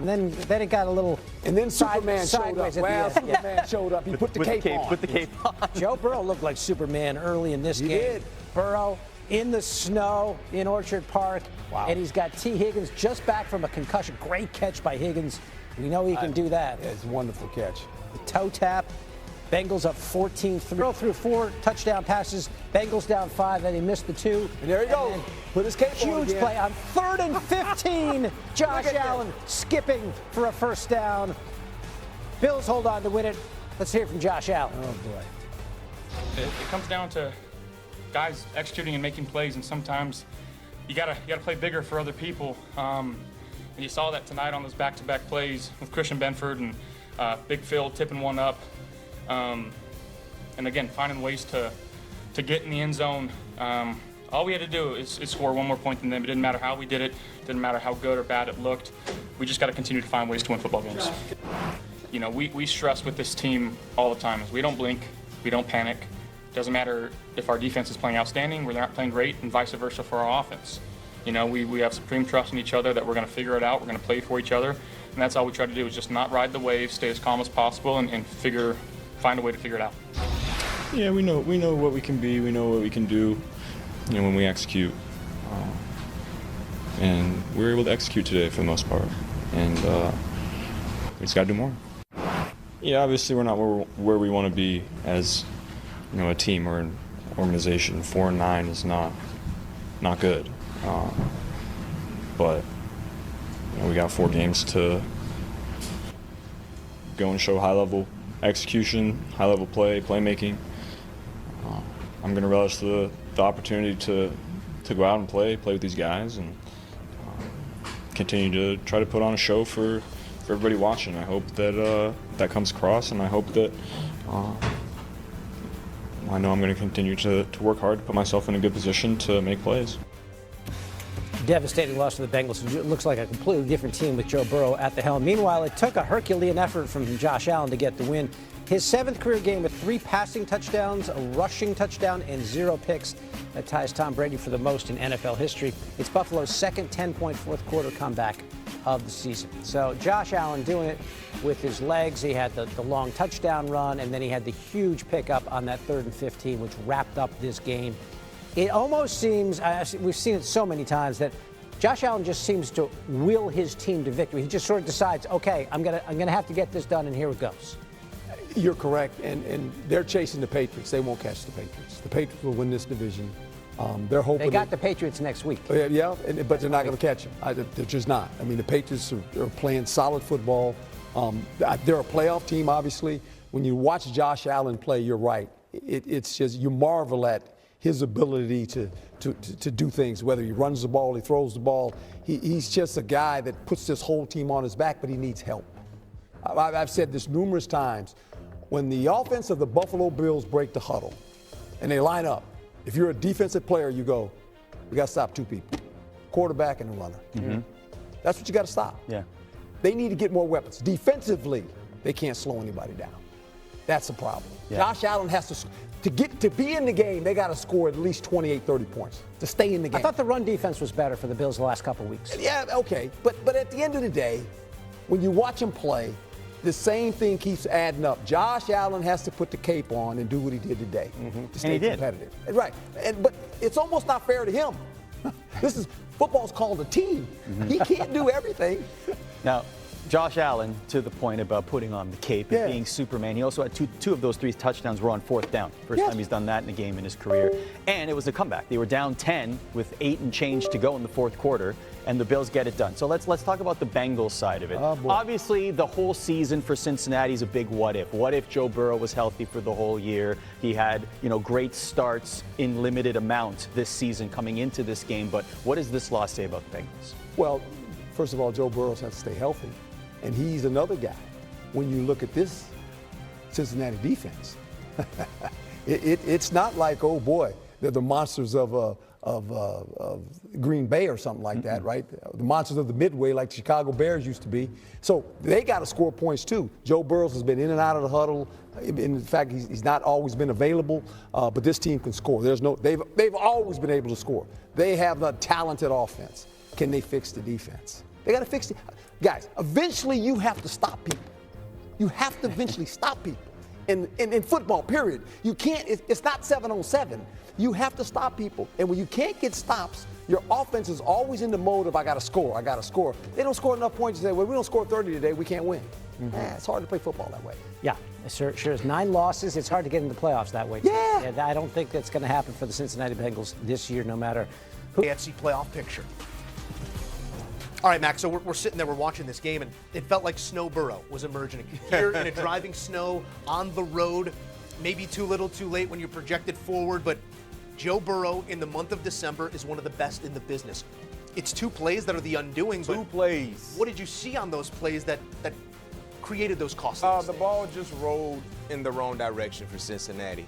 then it got a little. And then Superman showed up. Sideways at the Well, end. Superman showed up. He put the cape on. Put the cape on. Joe Burrow looked like Superman early in this game. He did. Burrow in the snow in Orchard Park. Wow. And he's got T. Higgins just back from a concussion. Great catch by Higgins. We know he can do that. Yeah, it's a wonderful catch. The toe tap. Bengals up 14-3. Burrow threw 4 touchdown passes. Bengals down 5, and he missed the 2. And there he goes. Put his cape on Huge again. play on 3rd and 15. Josh Allen skipping for a first down. Bills hold on to win it. Let's hear from Josh Allen. Oh, boy. It comes down to guys executing and making plays, and sometimes you gotta play bigger for other people. And you saw that tonight on those back-to-back plays with Christian Benford and Big Phil tipping one up. And again, finding ways to get in the end zone. All we had to do is score one more point than them. It didn't matter how we did it. Didn't matter how good or bad it looked. We just got to continue to find ways to win football games. You know, we stress with this team all the time is we don't blink, we don't panic. Doesn't matter if our defense is playing outstanding, we're not playing great, and vice versa for our offense. You know, we have supreme trust in each other that we're going to figure it out. We're going to play for each other, and that's all we try to do is just not ride the wave, stay as calm as possible, and find a way to figure it out. Yeah, we know what we can be. We know what we can do, when we execute, and we were able to execute today for the most part. And we just got to do more. Yeah, obviously we're not where we want to be as a team or an organization. 4-9 is not good, but we got 4 games to go and show high-level execution, high-level playmaking. I'm going to relish the opportunity to go out and play with these guys and continue to try to put on a show for everybody watching. I hope that that comes across, and I hope that I know I'm going to continue to work hard to put myself in a good position to make plays. Devastating loss to the Bengals. It looks like a completely different team with Joe Burrow at the helm. Meanwhile, it took a Herculean effort from Josh Allen to get the win. His 7th career game with 3 passing touchdowns, a rushing touchdown, and 0 picks. That ties Tom Brady for the most in NFL history. It's Buffalo's second 10-point fourth quarter comeback of the season. So Josh Allen doing it with his legs. He had the long touchdown run, and then he had the huge pickup on that 3rd and 15, which wrapped up this game. It almost seems, we've seen it so many times, that Josh Allen just seems to will his team to victory. He just sort of decides, okay, I'm gonna have to get this done, and here it goes. You're correct, and they're chasing the Patriots. They won't catch the Patriots. The Patriots will win this division. They're hoping. They got the Patriots next week. Yeah, but they're not going to catch them. They're just not. I mean, the Patriots are playing solid football. They're a playoff team, obviously. When you watch Josh Allen play, you're right. It's just you marvel at his ability to do things, whether he runs the ball, he throws the ball. He's just a guy that puts this whole team on his back, but he needs help. I've said this numerous times. When the offense of the Buffalo Bills break the huddle and they line up, if you're a defensive player, you go, we got to stop 2 people, quarterback and the runner. Mm-hmm. That's what you got to stop. Yeah. They need to get more weapons. Defensively, they can't slow anybody down. That's the problem. Yeah. Josh Allen has to be in the game, they got to score at least 28, 30 points to stay in the game. I thought the run defense was better for the Bills the last couple of weeks. Yeah, okay. But at the end of the day, when you watch them play, the same thing keeps adding up. Josh Allen has to put the cape on and do what he did today to stay competitive. Right. But it's almost not fair to him. Football's called a team. He can't do everything. Now, Josh Allen, to the point about putting on the cape and being Superman, he also had two of those 3 touchdowns were on 4th down. First time he's done that in a game in his career. And it was a comeback. They were down 10 with 8 and change to go in the 4th quarter, and the Bills get it done. So let's talk about the Bengals side of it. Obviously, the whole season for Cincinnati is a big what if. What if Joe Burrow was healthy for the whole year? He had, great starts in limited amount this season coming into this game. But what does this loss say about the Bengals? Well, first of all, Joe Burrow has to stay healthy. And he's another guy. When you look at this Cincinnati defense, it's not like, oh boy, they're the monsters of Green Bay or something like that, right? The monsters of the Midway, like the Chicago Bears used to be. So they got to score points too. Joe Burrow has been in and out of the huddle. In fact, he's not always been available, but this team can score. They've always been able to score. They have a talented offense. Can they fix the defense? They got to fix it. Guys, eventually you have to stop people. You have to eventually stop people. In football, period. You can't, it's not 7-on-7. You have to stop people. And when you can't get stops, your offense is always in the mode of, I got to score, I got to score. They don't score enough points to say, well, we don't score 30 today, we can't win. It's hard to play football that way. Yeah, it sure is. 9 losses. It's hard to get in the playoffs that way. Yeah. I don't think that's going to happen for the Cincinnati Bengals this year, no matter who. AFC playoff picture. All right, Max, so we're sitting there, we're watching this game, and it felt like Snowboro was emerging here in a driving snow on the road. Maybe too little, too late when you're projected forward, but Joe Burrow in the month of December is one of the best in the business. It's 2 plays that are the undoing. 2 plays. What did you see on those plays that created those costs? The ball just rolled in the wrong direction for Cincinnati.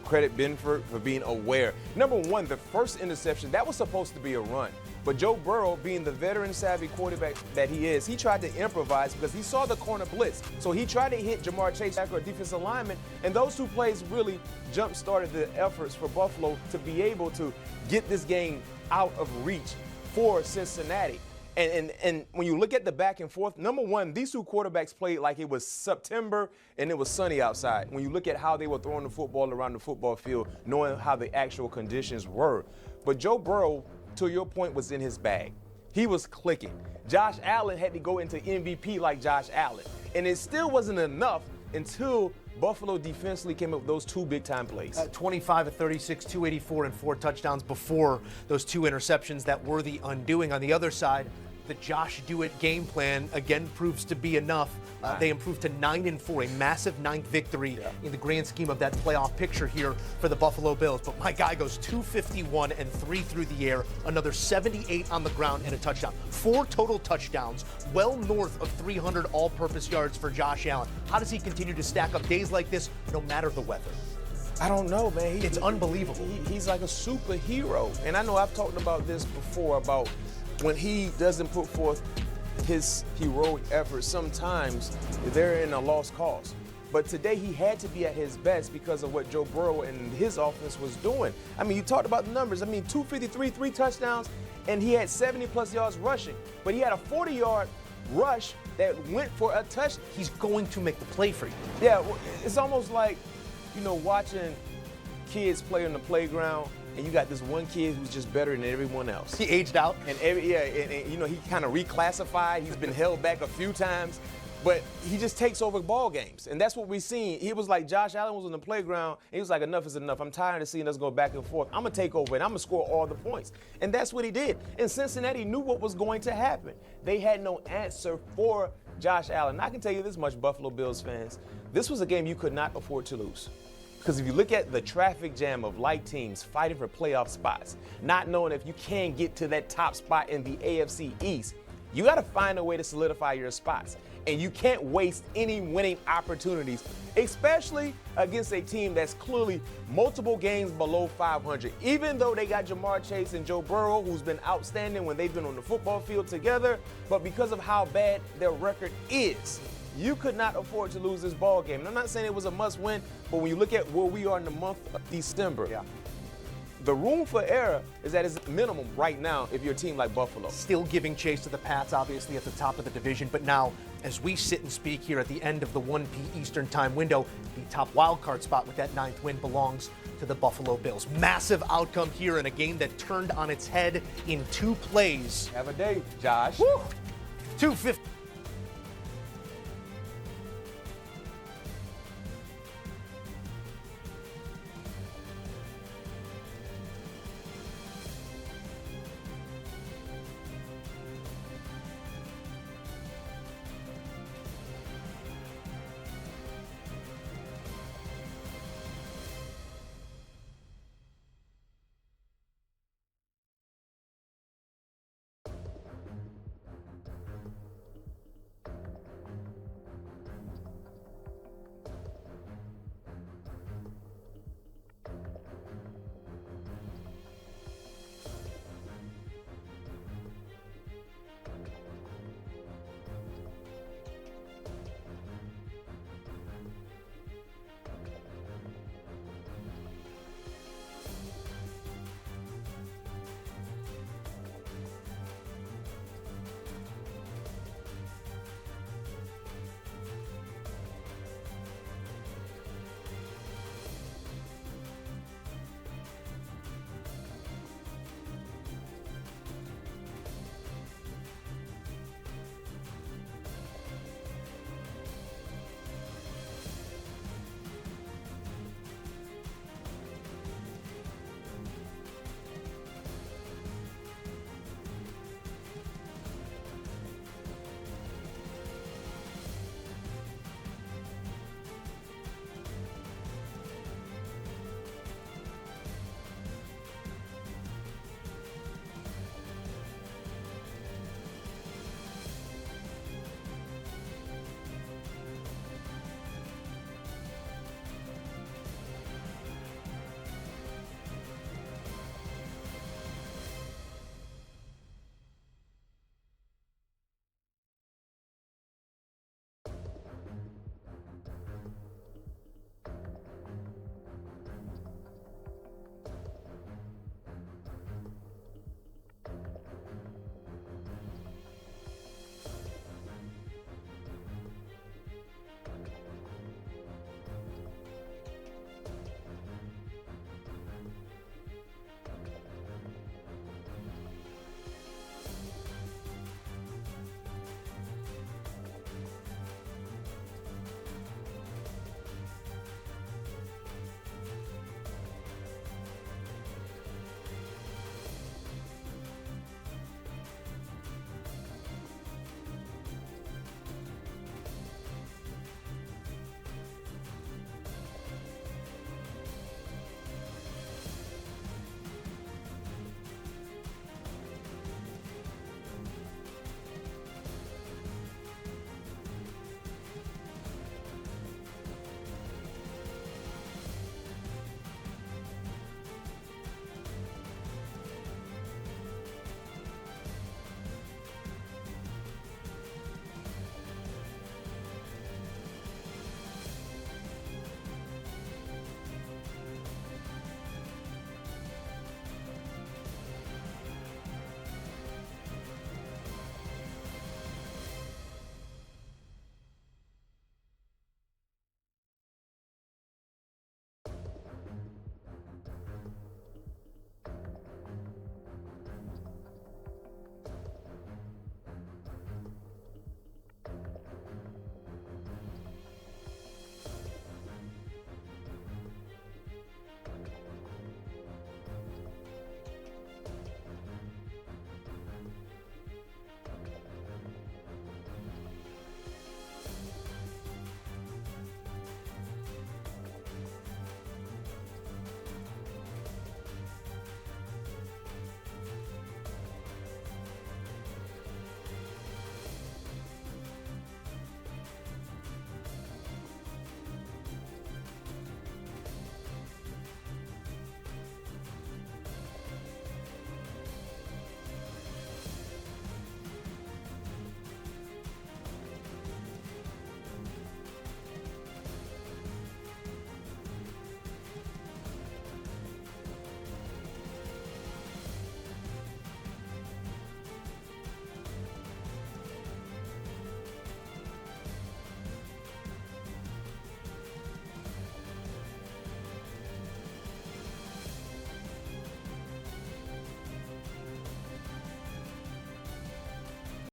Credit Benford for being aware. Number 1, the first interception, that was supposed to be a run. But Joe Burrow, being the veteran-savvy quarterback that he is, he tried to improvise because he saw the corner blitz. So he tried to hit Jamar Chase after a defensive lineman, and those 2 plays really jump-started the efforts for Buffalo to be able to get this game out of reach for Cincinnati. And when you look at the back and forth, number 1, these 2 quarterbacks played like it was September and it was sunny outside. When you look at how they were throwing the football around the football field, knowing how the actual conditions were. But Joe Burrow, to your point, was in his bag. He was clicking. Josh Allen had to go into MVP like Josh Allen. And it still wasn't enough until Buffalo defensively came up with those 2 big-time plays. 25 of 36, 284, and 4 touchdowns before those 2 interceptions that were the undoing. On the other side, the Josh Do-It game plan again proves to be enough. They improved to 9-4, a massive 9th victory in the grand scheme of that playoff picture here for the Buffalo Bills. But my guy goes 251 and 3 through the air, another 78 on the ground and a touchdown. 4 total touchdowns, well north of 300 all-purpose yards for Josh Allen. How does he continue to stack up days like this, no matter the weather? I don't know, man. It's unbelievable. He's like a superhero. And I know I've talked about this before, about when he doesn't put forth his heroic efforts, sometimes they're in a lost cause. But today he had to be at his best because of what Joe Burrow and his offense was doing. I mean, you talked about the numbers. I mean, 253, 3 touchdowns, and he had 70-plus yards rushing. But he had a 40-yard rush that went for a touchdown. He's going to make the play for you. Yeah, it's almost like, watching kids play on the playground, and you got this one kid who's just better than everyone else. He aged out. And he kind of reclassified. He's been held back a few times, but he just takes over ball games. And that's what we've seen. He was like, Josh Allen was on the playground, and he was like, enough is enough. I'm tired of seeing us go back and forth. I'm going to take over, and I'm going to score all the points. And that's what he did. And Cincinnati knew what was going to happen. They had no answer for Josh Allen. And I can tell you this much, Buffalo Bills fans, this was a game you could not afford to lose. Because if you look at the traffic jam of light teams fighting for playoff spots, not knowing if you can get to that top spot in the AFC East, you got to find a way to solidify your spots. And you can't waste any winning opportunities, especially against a team that's clearly multiple games below 500. Even though they got Jamar Chase and Joe Burrow, who's been outstanding when they've been on the football field together, but because of how bad their record is, you could not afford to lose this ball game. And I'm not saying it was a must-win, but when you look at where we are in the month of December, the room for error is at its minimum right now if you're a team like Buffalo. Still giving chase to the Pats, obviously, at the top of the division. But now, as we sit and speak here at the end of the 1 p.m. Eastern time window, the top wildcard spot with that 9th win belongs to the Buffalo Bills. Massive outcome here in a game that turned on its head in 2 plays. Have a day, Josh. Woo! 250.